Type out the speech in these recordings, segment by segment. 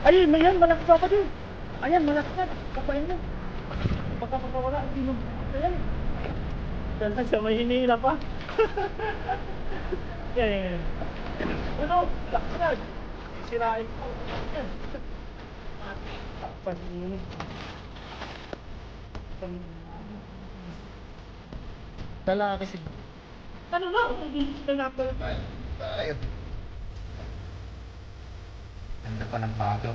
Ayun, may yan, malaki pa pa dun. Ayan, malaki na. Kapain mo. Baka makawala, hindi mo. Ayan. Dala siya, may hinihila pa. Yan, yan, yan. Ano? Laksan. Sisirain ko. Yan. Takpan mo. Dala kasi. Ano na? Hindi na napal. Tayo. Ganda pa ng bago.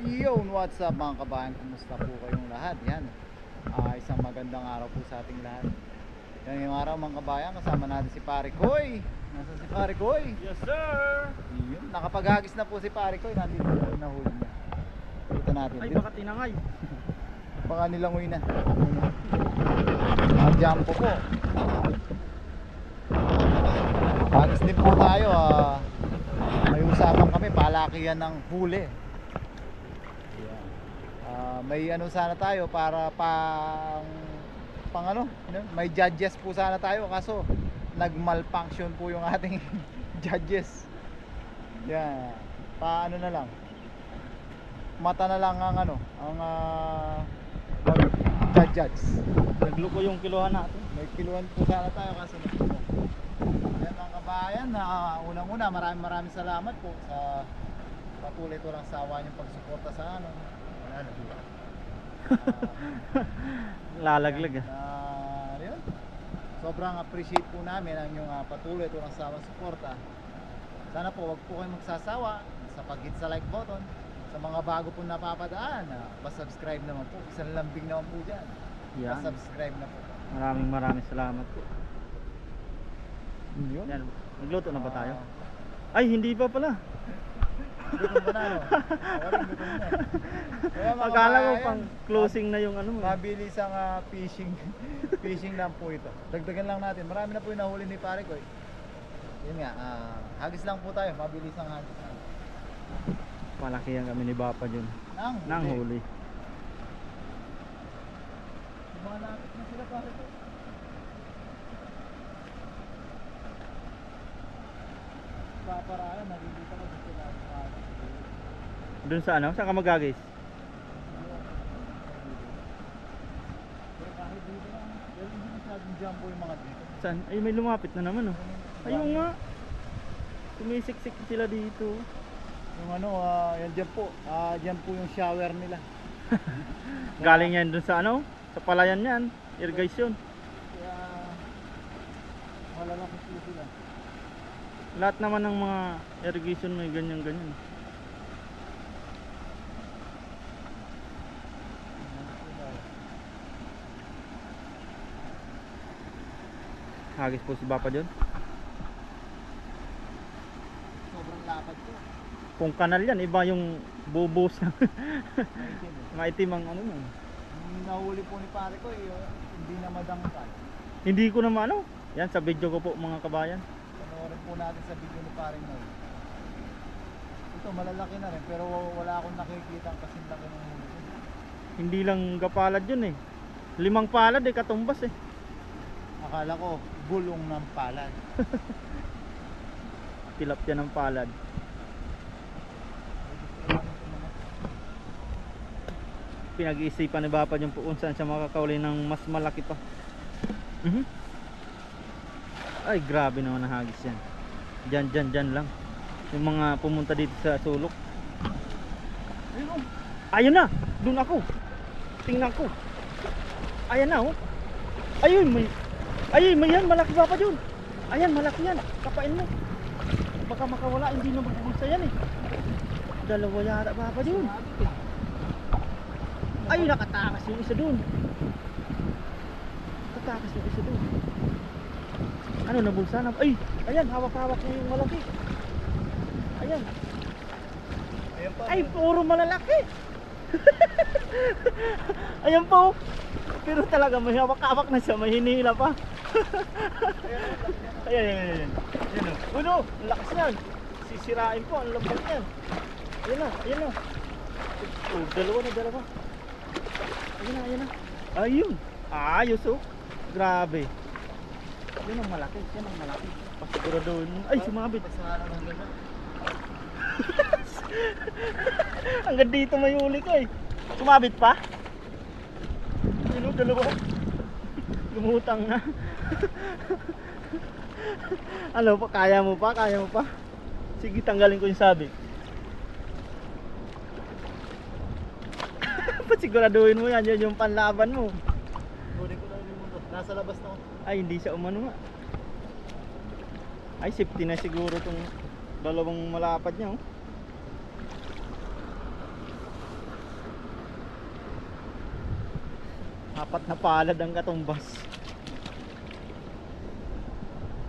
Yo, what's up mga kabayan? Kumusta po kayong lahat? Yan, isang magandang araw po sa ating lahat. Yan yung araw mga kabayan, kasama natin si Pare Koy. Nasaan si Pare Koy? Yes, sir! Yun, nakapaghagis na po si Pare Koy. Nandito po na huli niya. Kita natin. Ay, baka tinangay. Baka nilangoy na. Jumpo po. Hagis din po tayo. May usapan kami, palakihan ng huli. May ano sana tayo para pang ano, may judges po sana tayo, kaso nag-malfunction po yung ating judges. Yan. Paano na lang? Mata na lang ang ano, ang judges. Nagluko yung kiluhan natin. May kiluhan po sana tayo kaso nagluko. Yan mga kabayan, unang-una maraming salamat po sa patuloy ko lang sawa niyong pagsuporta sa ano. Lalaglag. Yun. Sobrang appreciate po namin ang inyong patuloy ito ng sama suporta. Sana po wag po kayong magsasawa sa pag-hit sa like button. Sa mga bago po napapadaan, pa-subscribe naman po. Isang lambing naman po dyan. Yan. Pa-subscribe na po. Maraming salamat po. Yun. Yan. Nagluto na ba tayo? Ay, hindi pa pala. Gutom ka na, no? Walang gutom na. Kaya mga Akala ko kabayan, pang closing na yung ano mo. mabilis ang fishing lang po ito. Dagdagan lang natin. Marami na po yung nahuli ni Pare Koy. Yun nga, hagis lang po tayo. Mabilis ang hagis. Malaki yan kami ni Bapa dyan. Nang huli. Mga lapit na sila Pare Koy. Paparaan, nakikita ko dito lang. Doon sa ano? Saan ka magagis? Pero kahit dito lang, pero hindi masyadong jumbo yung mga dito. Saan? Ay, may lumapit na naman oh. Ayun nga. Sumisiksik sila dito. Yung ano, yan dyan po. Dyan po yung shower nila. Galing yan doon sa ano? Sa palayan yan. Irrigation. Kaya malalaki po sila. Lahat naman ng mga irrigation may ganyan-ganyan. Hagis po si Bapa dyan. Sobrang lapad po. Kung kanal yan, iba yung bubos na Maitim eh. maitim ang ano mo. Yung nahuli po ni Pare Koy, hindi na madangkal. Hindi ko naman ano. Yan sa video ko po mga kabayan. Panoorin po natin sa video ni Pare Koy. Ito malalaki na rin pero wala akong nakikita kasing laki ng huli. Hindi lang gapalad yun eh. 5 palad eh, katumbas eh. Akala ko gulong ng palad. Tilapia ng palad. Pinag-iisipan ni Bapa yung kung saan siya makakauli ng mas malaki pa. Ay, grabe naman ang hagis yan. Dyan lang. Yung mga pumunta dito sa sulok. Ayun na! Doon ako! Tingnan ko. Ayan na oh. Ayun, may yan, malaki pa dun. Ayan, malaki yan. Kapain mo. Baka makawala, hindi na magbubulsa yan eh. Dalawa yata pa dun. Ay, nakatakas yung isa dun. Nakatakas yung isa dun. Ano, nabulsa na? Ay, ayan, hawak-hawak niya yung malaki. Ayan. Ayan pa. Ay, puro malalaki. Ayan po. Pero talaga may hawak-hawak na siya, may hinihila pa. Ayan, ayan, ayan. Ayan o. Uno, ang lakas yan. Sisirain po, ang lambot yan. Ayan na, ayan na. Oh, dalawa na, dalawa. Ayan na, ayan na. Ayun. Ayos oh. Grabe. Yan ang malaki, yan ang malaki. Pasiguraduhin mo. Ay, sumabit. Pasahan ng ganda. Hanggang dito may huli ko eh. Sumabit pa? Yun oh, dalawa. Lumutang na. Ano pa, kaya mo pa? Kaya mo pa? Sige, tanggalin ko yung sabit. Pasiguraduhin mo yan, yan yung panlaban mo. Kunin ko na yung mundo. Nasa labas na ako. Ay, hindi siya umano nga. Ay, safety na siguro tong dalawang malapad niya oh. Apat na palad ang katumbas.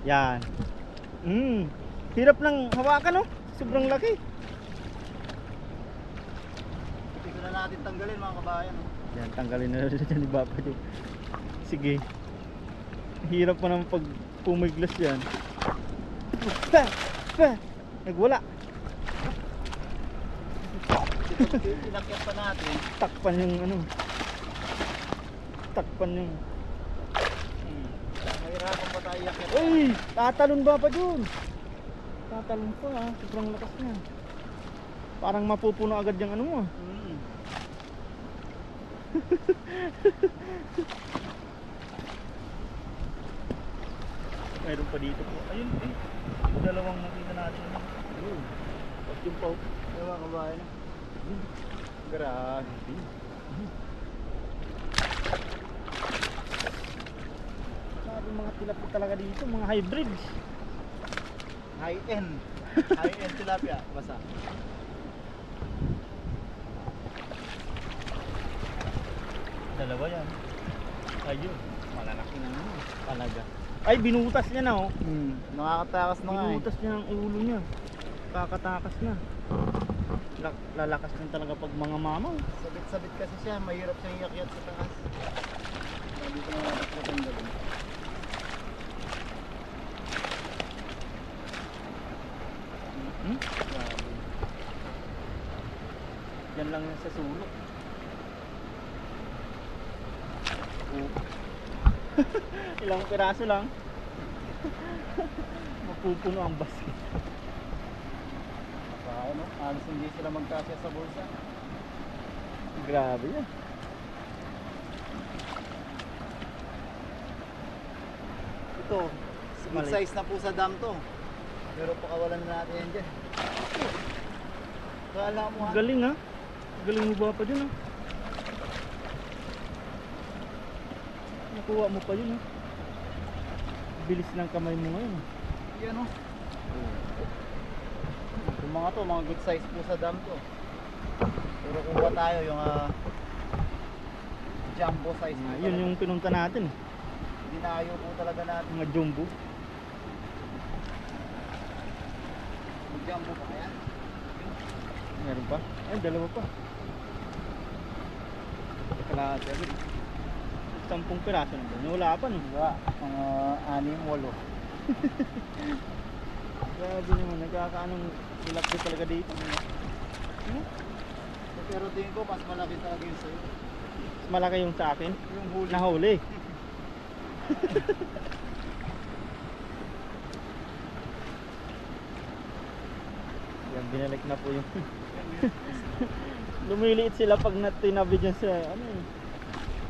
Yan. Hirap ng hawakan oh. Sobrang laki. Hindi ko na natin tanggalin mga kabayan. Yan, tanggalin na rin ni Papa Joe. Sige. Hirap pa naman pag pumiglas yan. Nagwala. Inakyat pa natin. Takpan yung ano. Takpan yung. Mahirapan pa tayo iakyat. Uy! Tatalon ba pa dun? Tatalon pa ha. Sobrang lakas niya. Parang mapupuno agad yung ano mo ah. Mayroon pa dito po. Ayun eh. Dalawang nakita natin. Ayun. Tapos yung po. Yung mga kabayan. Grabe. Sabi mga tilapia talaga dito. Mga hybrids. High-end. High-end tilapia. Basa. Dalawa yan. Ayun. Malalaki na naman. Talaga. Ay, binutas niya na oh. Nakakatakas na nga eh. Binutas niya ang ulo niya. Kakatakas na. Lalakas din talaga pag mga mamaw. Sabit-sabit kasi siya. Mahirap siyang iakyat sa taas. Hindi ko na natin matanggalin. Grabe. Yan lang yan sa sulok. Oh. Ilang piraso lang. Mapupuno ang basket. Ano? Halos hindi sila magkasya sa bulsa. Grabe yan. Ito, good Maliit. size na po sa dam to. Pero pakawalan na natin yan dyan. Kala mo ha? Galing ha. Galing mo ba pa dyan ha? Nakuha mo pa yun ha. Bilis ng kamay mo ngayon. Yan o. Yung mga to, mga good size po sa dam to. Pero kuha tayo yung jumbo size. po Yun talaga. yung pinunta natin. Dinayo po talaga natin. Mga jumbo. Yung jumbo pa kaya? Meron pa? Ay, dalawa pa. Kalahati agad. 10 piraso na ba? Wala pa no? Diba? Mga 6-8. Grabe naman, nagkakaanong tilapia talaga dito. Pero tingin ko, mas malaki talaga yung sa'yo. Mas malaki yung sa akin. Yung huli. Nahuli. Yan, binalik na po yung lumiliit sila pag natinabi dyan sa ano eh.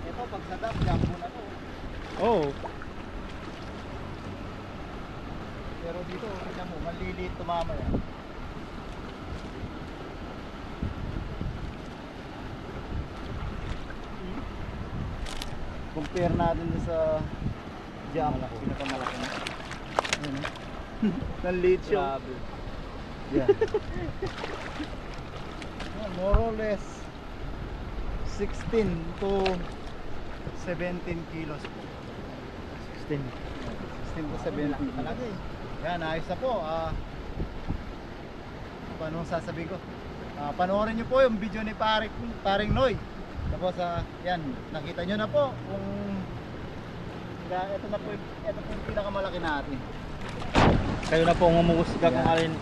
Ito, pag sa dam, jumbo na to. Oh, Pero dito, tignan mo, maliliit tumama yan. Compare natin dun sa jumbo. Pinakamalaki na. Ayan, nanliit siya. grabe. Yeah. More or less 16 to 17 kilos po. 16. 16 16 to 17 Talaga eh. yan, ayos na po. Paano sasabihin ko? Panoorin nyo po yung video ni Paring Noy. Tapos yan, nakita nyo na po kung ito na po, ito po yung pinakamalaki natin. Kayo na po ang umuusga kung alin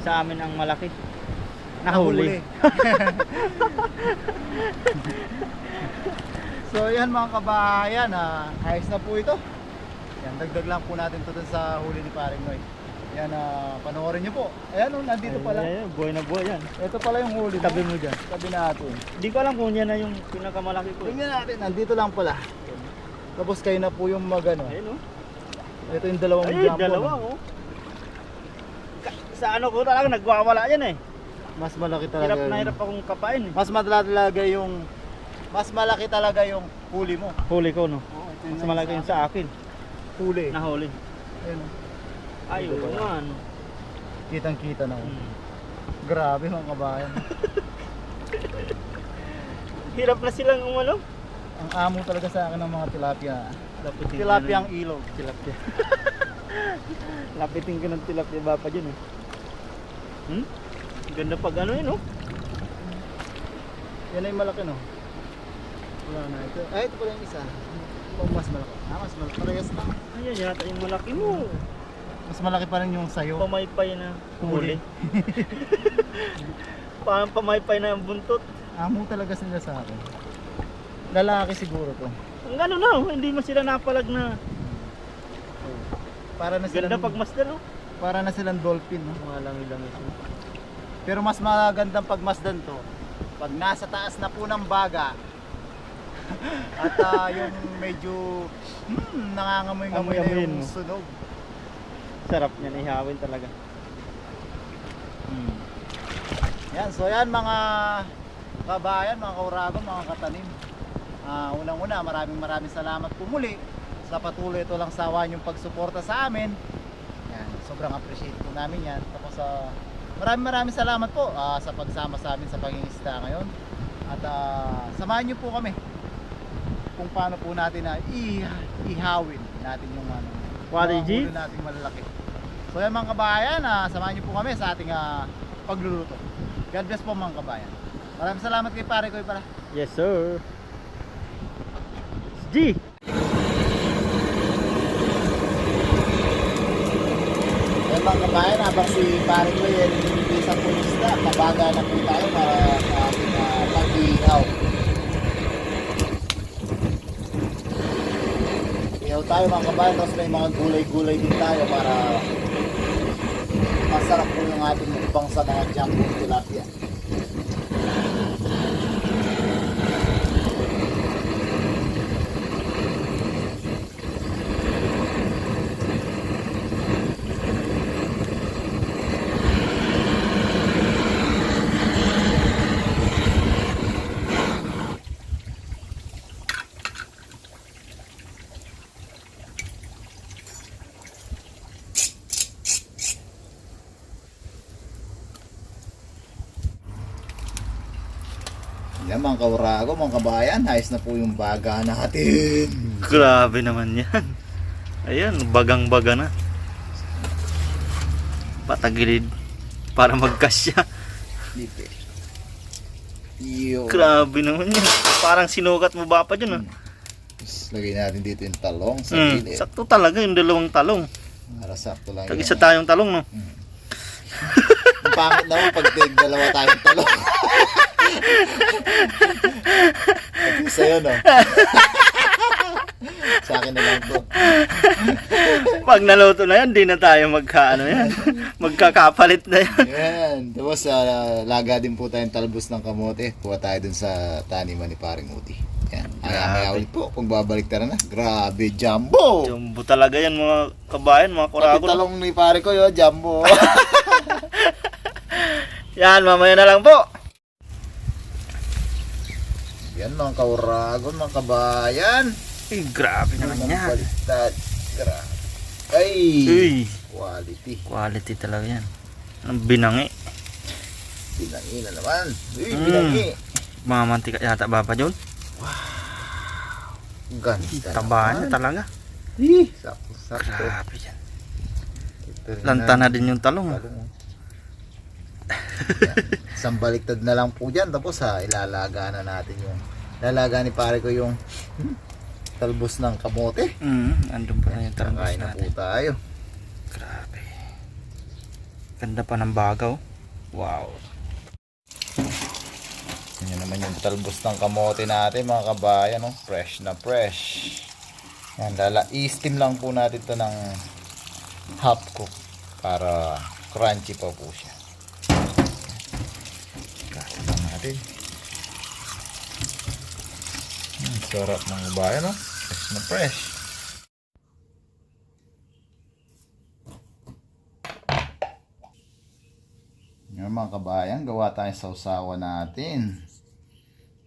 sa amin ang malaki. Nahuli. So yan mga kabahayan, ayos na po ito. Yan, dagdag lang po natin ito dun sa huli ni Paring Noy. Yan, panoorin nyo po. Ayan, nandito pala. Ayun, buhay na buhay yan. Ito pala yung huli. Tabi mo dyan. Tabi natin. Hindi ko alam kung yan na yung pinakamalaki ko. Tingnan natin, nandito lang pala. Tapos kayo na po yung Ayun oh. Ito yung dalawang Ayun, jumbo. dalawa oh. Sa ano ko talaga nagwawala yan eh. Mas malaki talaga. Hirap na hirap akong kapain eh. Mas malaki talaga yung huli mo. Huli ko no. Mas malaki yung sa akin. Huli. Nahuli. Ayun. Ayun man. Kitang-kita na. Grabe mga kabayan. Hirap na silang umalo. Ang amo talaga sa akin ng mga tilapia. Lapitin Tilapia ang ilog. Tilapia. Lapitin ko ng tilapia ba pa dyan eh. Ganda pag ano yun oh. Yan ay malaki no. Wala na ito. Ay, ito pala yung isa. Mas malaki. Mas malaki. Parehas na. Ayan yata yung malaki mo. Mas malaki pa rin yung sayo. Pamaypay na huli. Parang pamaypay na ang buntot. Amo talaga sila sa akin. Lalaki siguro to. Ang gano na oh, hindi mo sila napalag na. Para na silang, Ganda pagmasdan oh. para na silang dolphin no? Mga langis oh. Pero mas magandang pagmasdan to pag nasa taas na po ng baga at yung medyo nangangamoy-ngamoy na Amoy-amoyin yung mo. sunog. Sarap niyan ihawin talaga. Yan, so yan mga kabayan, mga kaurago, mga katanim. Unang-una, maraming salamat po muli sa patuloy ito lang sawa yung pagsuporta sa amin. Yan, sobrang appreciate po namin yan. Tapos maraming salamat po sa pagsama sa amin sa pangingisda ngayon. At samahan niyo po kami kung paano po natin ihawin natin yung Quality mga huli nating malalaki. So yan mga kabayan, samahan niyo po kami sa ating pagluluto. God bless po mga kabayan. Maraming salamat kay pare ko para. Yes sir. G. Yan mga kabayan, habang si pare ko yan isang pulisda, mabaga na po tayo para sa ating pag-ihaw. Ihaw tayo mga kabayan, tapos may mga gulay-gulay din tayo para masarap po yung ating mukbang sa mga jumbo tilapia. Yan mga kaurago, mga kabayan, ayos na po yung baga natin. Grabe naman yan. Ayan, bagang-baga na. Patagilid para magkasya. Lipe. Yo. Grabe naman yan. Parang sinukat mo ba pa dyan ah. Tapos lagay natin dito yung talong sa gilid. Sakto talaga yung dalawang talong. Para sakto lang Tag-isa tayong talong no. Ang pangit naman pag dalawa tayong talong. At isa yun no. Sa akin na lang to. Pag naluto na yan, di na tayo magkakapalit na yan. Yan. Tapos laga din po tayong talbos ng kamote. Kuha tayo dun sa taniman ni Paring Uti. Yan. Maya ulit po kung babalik tara na. Grabe, jumbo! Jumbo talaga yan mga kabayan, mga Pati kurago. talong ni pare ko yun, jumbo. Yan, mamaya na lang po. Yan mga kauragon, mga kabayan. Ay, grabe naman yan. Baliktad. Grabe. Ay! Uy, Quality. quality talaga yan. Ang binangi. Binangi na naman. Uy, binangi. Mga mantika yata ba pa yun? Ganda Taba niya naman. talaga. Sakto. Grabe yan. Ito rin Lanta na din yung talong. Talong, oh. Yan. Isang baliktad na lang po dyan. Tapos ilalaga na natin yung lalaga ni pare ko yung talbos ng kamote. Andun pa na yung talong Kakain na po natin. tayo. Grabe. Ganda pa ng bagaw. Wow. Yan naman yung talbos ng kamote natin mga kabayan. No? Fresh na fresh. Yan, i-steam lang po natin ito ng half cook para crunchy pa po siya. Kasi lang natin. Sarap ng kabayan, no? Fresh na fresh. Yan mga kabayan, gawa tayo sa sausawan natin.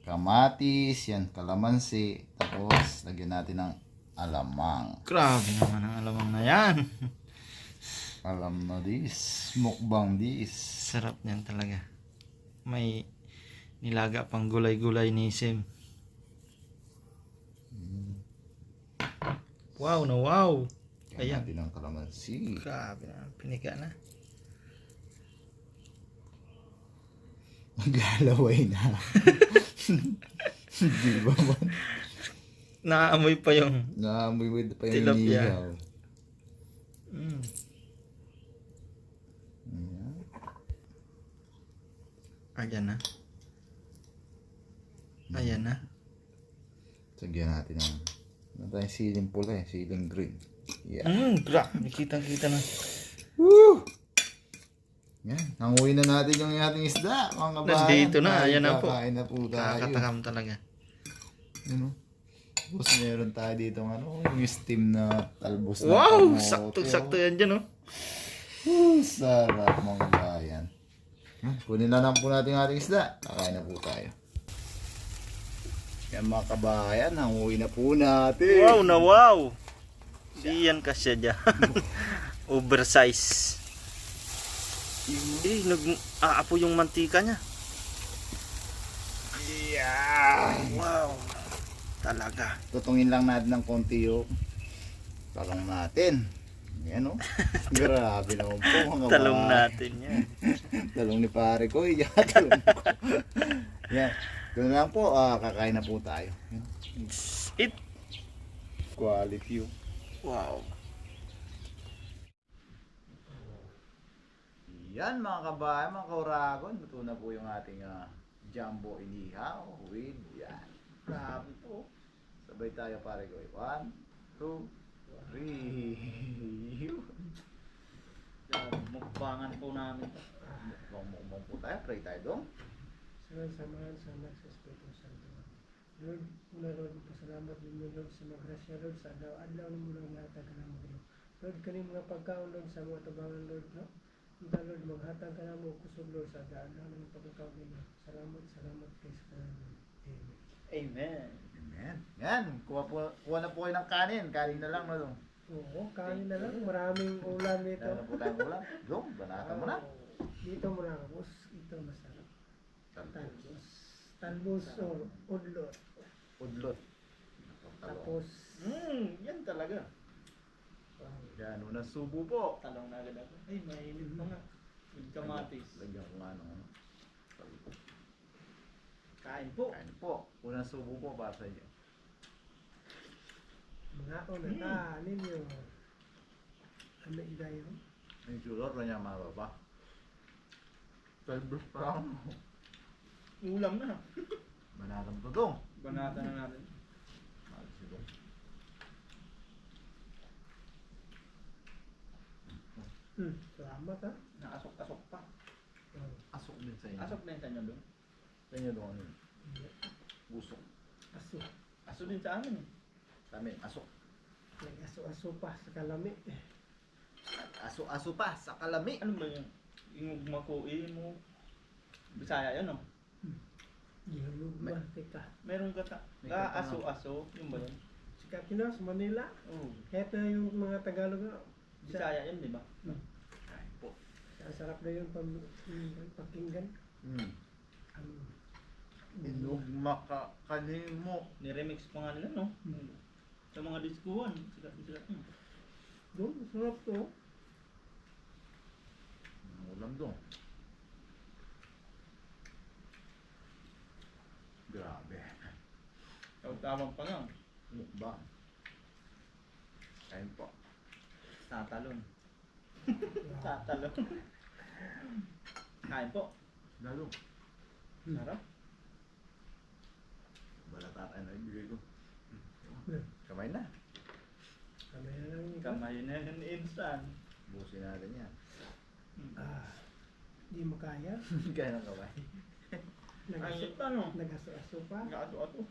Kamatis, yan, kalamansi. Tapos, lagyan natin ng alamang. Grabe naman ang alamang na yan. Alam na this. Mukbang this. Sarap niyan talaga. May nilaga pang gulay-gulay ni Sim. Wow na wow. Lagyan Ayan. natin ng kalamansi. Grabe na. Piniga na. Maglalaway na. Di ba man? Naamoy pa yung Naamoy with pa yung Tilapia. nihaw. mm, Ayan. ayan na. Ayan na. Sagyan natin ng ano tayong siling pula siling green. Yeah. Grabe. Kitang-kita na. Woo! Yan, hanguin na natin yung ating isda, mga kabayan. Nandito na, ayan na po. Kakain na po tayo. Kakatakam talaga. Ano? Tapos meron tayo dito yung steam na talbos na Wow! kamote. Sakto-sakto yan dyan, oh. Sarap mga kabayan. Kunin na lang po natin yung ating isda. Kakain na po tayo. Yan mga kabayan, hanguin na po natin. Wow na wow! Di yan kasya dyan. Oversize. Nag-aapo yung mantika niya. Yeah! Wow! Talaga. Tutungin lang natin ng konti yung talong natin. Yan o. Grabe naman po mga Talong kabayan. natin yan. Talong ni pare ko. Yan, talong ko. Yan. Doon lang po, kakain na po tayo. Yan. It. Quality yung. Wow. Yan mga kabayan, mga kauragon. Luto na po yung ating jumbo inihaw with yan. Grabe po. Sabay tayo pare ko. 1, 2, 3. Mukbangan po namin. Mukbang po tayo. Pray tayo dong. Samahan sa anak sa Espiritu Santo. Lord, una Lord, pasalamat ninyo Lord sa magrasya Lord sa adlaw ng mulang hatag ka naman Lord. Lord, kaning mga pagkaon Lord sa mga tabangan Lord, no? Ita Lord, maghatag ka naman kusog Lord sa adlaw ng pagkakaon ninyo. Salamat kayo sa kanan. Amen. Amen. Amen. Yan. Kuha na po kayo ng kanin. Kanin na lang. No? Oo, kanin na lang. Maraming ulam dito. Dahil na po tayong ulam. Dong, banata mo na. Dito maramos. Ito masarap. Talbos. Talbos o udlot. Udlot. Tapos, Yan talaga. Yan, unang subo po. Talong na agad ako. Ay, mainit pa nga. With kamatis. Lagyan ko nga ng ano. Kain po. Kain po. Unang subo po para sa inyo. mga na ninyo. Ano idayo? Yung sulot lang niya mababa. Talbos pa lang. Ulam na. Banatang to dong. Banata na natin. Malis ito. Salamat ha. Naasok-asok pa. Asok din sa inyo. Asok na yung tanyo doon. Sa inyo dong ano yun? Busok. Aso. Aso din sa amin eh. Sa amin, asok. Nag-aso-aso pa sa kalami. Aso-aso pa sa kalami. Ano ba yung ingugma ko? Mo. Bisaya yun, no? Gihulugma, teka. Meron ka May kanta, aso-aso. Yung ba yun? Sikat yun sa Manila. Oo. Kahit na yung mga Tagalog na. Bisaya yun, di ba? Kain po. Ang sarap na yung pakinggan. Ano? Inugma ka kanimo. Niremix pa nga nila, no? Sa mga diskuhan, sikat-sikat mo. Doon, sarap to. Ang ulam doon. Grabe. Tamang pa lang. Mukbang. Kain po. Tatalon. Tatalon. Kain po. Lalo. Sarap. Balata tayo na ibigay ko. Hmm. Kamay na. Kami na lang ikaw. Kamay na yun instant. Busin natin yan. Di mo kaya. Kaya ng kamay. Ay, ano? Nag-aso-aso pa. Nakato-ato.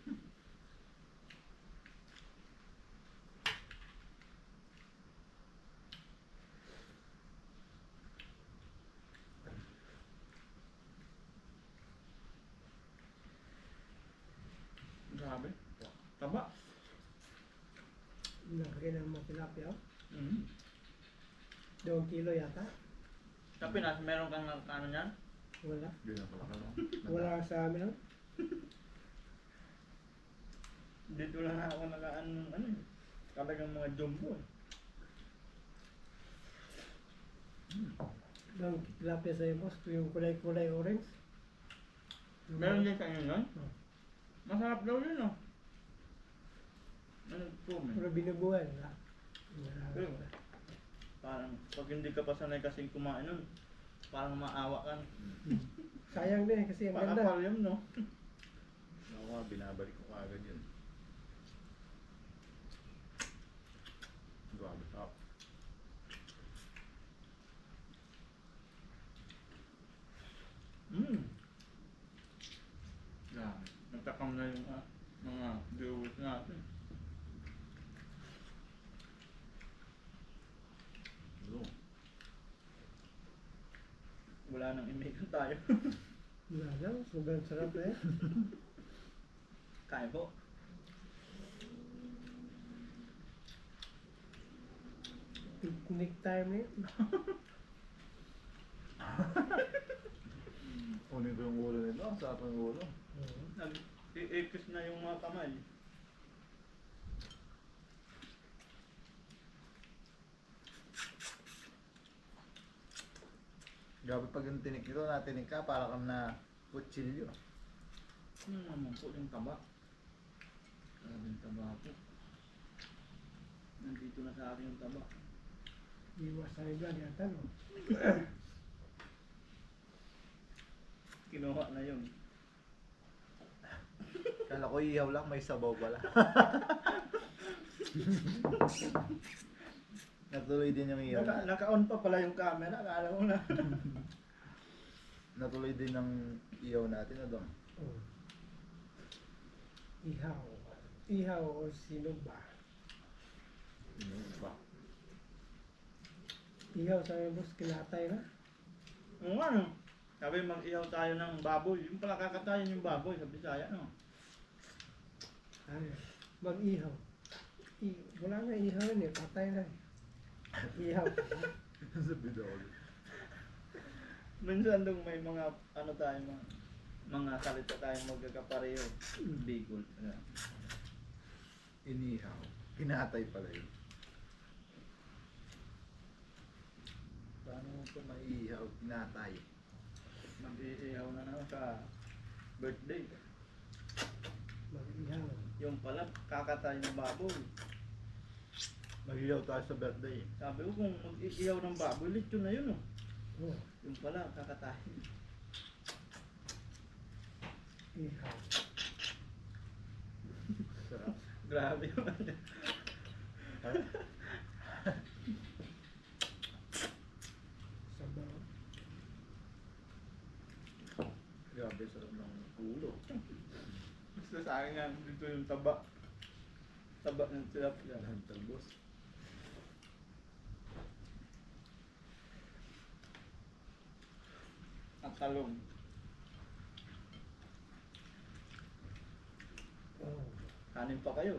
Grabe. Taba. Laki ng mga tilapia. Mm. 2 kilo yata. Tapi meron kang ano niyan? Wala. Yun ang pala ka. Wala sa amin. No? Dito lang ako nakaan ng ano eh. Talagang mga jumbo eh. Ang tilapia sa boss, yung kulay-kulay orange. Meron din sa inyo yun? Oh. Masarap daw yun oh. Ano po Pero man? binubuhay. Wala. Wala. Parang pag hindi ka pa sanay kasing kumain nun, parang maawa ka. Sayang din kasi ang Parang ganda. aquarium no? Ako nga, binabalik ko agad yun. Grabe top. Mm. Yeah. Nagtakam na yung mga viewers natin. Ano? Wala nang imikan tayo. Wala lang. Sobrang sarap eh. Kain po. Picnic time eh. Kunin ko yung ulo nito. Ang sarap ng ulo. Oo. Nag-i-ikis na yung mga kamay. Grabe pag yung tinik nito, natinik ka, para kang na kutsilyo. Naman po yung taba. Grabe yung taba po. Nandito na sa akin yung taba. Iwas tayo dyan yata no. Kinuha na yun. Kala ko iyaw lang, may sabaw pala. Natuloy din yung iyaw. Naka-on pa pala yung camera. Akala mo na. Natuloy din ng iyaw natin, ano? Oh. Ihaw. Ihaw o sino ba? Ba? Ihaw sa boss, kinatay na. Oo nga no. Sabi mag-ihaw tayo ng baboy. Yung pala kakatayin yung baboy sa Bisaya no. Ay, mag-ihaw. Wala na ihaw yun eh, patay na eh. Ihaw. Sa bidol. Minsan dong may mga ano tayo mga salita tayong magkakapareho. Bicol. Inihaw. Kinatay pala yun. Paano mo ito maiihaw? Kinatay. Mag-iihaw na naman sa birthday. Mag-ihaw. Yung pala kakatay ng baboy. Mag-ihaw tayo sa birthday. Sabi ko kung mag-iihaw ng baboy, lechon na yun oh. Oh, Yung pala kakatay. ihaw. Sarap. Grabe yun. Sabaw. Grabe, sarap ng ulo. Basta sa akin nga dito yung taba. Taba ng tilapia. Ang talbos. At talong. Oh. Kanin pa kayo.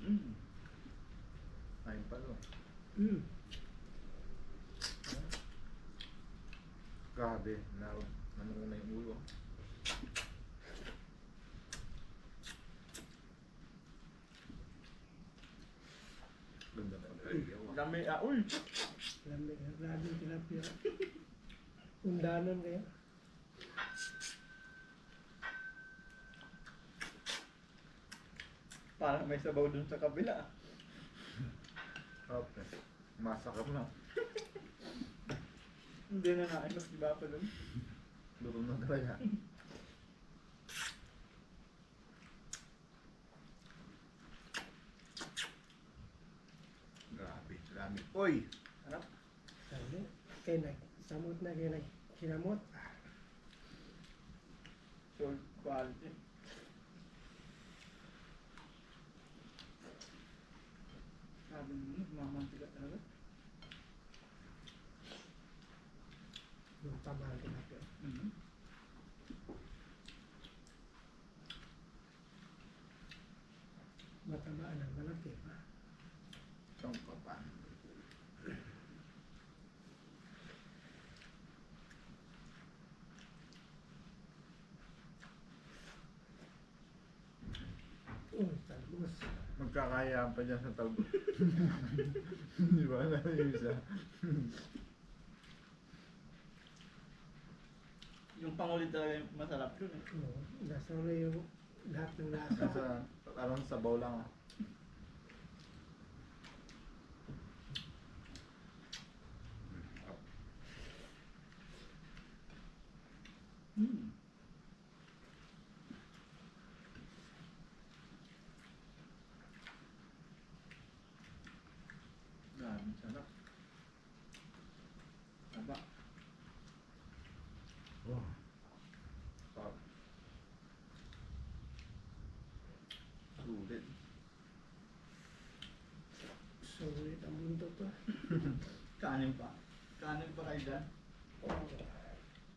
Mm. Kain pa lo. Mm. Grabe. Nanunguna yung ulo. Ganda pa kayo. Dami, uy! Lamig, grabe tilapia. Undanan kayo. Parang may sabaw dun sa kabila. Okay. Masakap na. Hindi na nain, mas iba pa dun. Luto na talaga. Grabe, grabe. Uy! Harap. Sabi, kaya na, samot na kaya na, kinamot. Sold quality. Sabi mo, mamantika talaga. Yung tamang tilapia. Mhm. Matamaan ang malaki pa. Itong kapan. Talbos. Magkakayaan pa dyan sa talbot. Di ba? Alam yung isa. Yung pangulit talaga yung masarap yun eh. Oo, nasa na yung lahat ng lasa. Nasa, parang sabaw lang. Ah. Hmm. Grabe, sarap. Aba. Oh. Sarap. Sulit. Sulit ang buntot pa. Kanin pa. Kanin pa kayo dyan. Oo.